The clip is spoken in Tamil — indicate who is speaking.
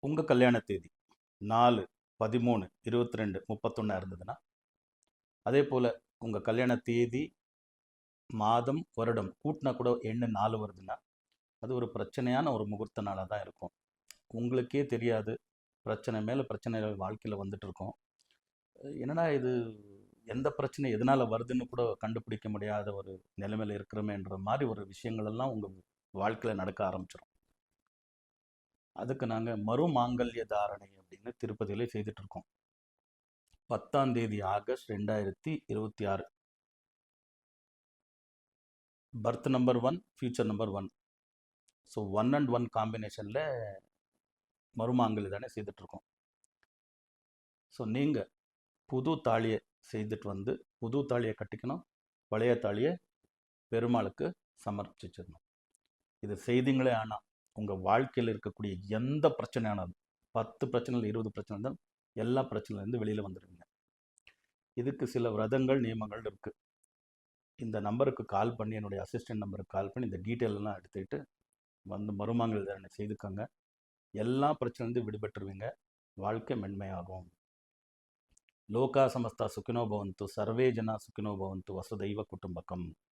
Speaker 1: உங்கள் கல்யாண தேதி 4, 13, 22, 31 இருந்ததுன்னா, அதே போல் உங்கள் கல்யாண தேதி, மாதம், வருடம் கூட்டினா கூட எண்ணு 4 வருதுன்னா, அது ஒரு பிரச்சனையான ஒரு முகூர்த்த நாளாக தான் இருக்கும். உங்களுக்கே தெரியாது, பிரச்சனை மேலே பிரச்சனைகள் வாழ்க்கையில் வந்துட்டு இருக்கோம். என்னடா இது, எந்த பிரச்சனை எதனால் வருதுன்னு கூட கண்டுபிடிக்க முடியாத ஒரு நிலைமையில் இருக்கிறோமேன்ற மாதிரி ஒரு விஷயங்கள் எல்லாம் உங்கள் வாழ்க்கையில் நடக்க ஆரம்பிச்சிடும். அதுக்கு நாங்கள் மறுமாங்கல்ய தாரணை அப்படின்னு திருப்பதியிலே செய்துட்டு இருக்கோம். 10ஆம் தேதி August 2026. Birth number 1, future number 1. So 1 and 1 காம்பினேஷனில் மறுமாங்கல்ய தானே செய்துட்ருக்கோம். ஸோ நீங்கள் புது தாலியை செய்துட்டு வந்து, புது தாலியை கட்டிக்கணும், பழைய தாலியை பெருமாளுக்கு சமர்ப்பிச்சிடணும். இது செய்திங்களே. ஆனால் உங்கள் வாழ்க்கையில் இருக்கக்கூடிய எந்த பிரச்சனையானது, 10 பிரச்சனைகள் 20 பிரச்சனை இருந்தால் எல்லா பிரச்சனையிலேருந்து வெளியில் வந்துடுவீங்க. இதுக்கு சில விரதங்கள், நியமங்கள் இருக்குது. இந்த நம்பருக்கு கால் பண்ணி, என்னுடைய அசிஸ்டன்ட் நம்பருக்கு கால் பண்ணி இந்த டீட்டெயிலெல்லாம் எடுத்துக்கிட்டு வந்து மறுமாங்கல் தாரணை செய்துக்கோங்க. எல்லா பிரச்சனைலேருந்து விடுபட்டுருவீங்க. வாழ்க்கை மென்மையாகும். லோகா சமஸ்தா சுகினோ பவந்து, சர்வே ஜனா சுகினோ பவந்து, வசுதைவ குடும்பகம்.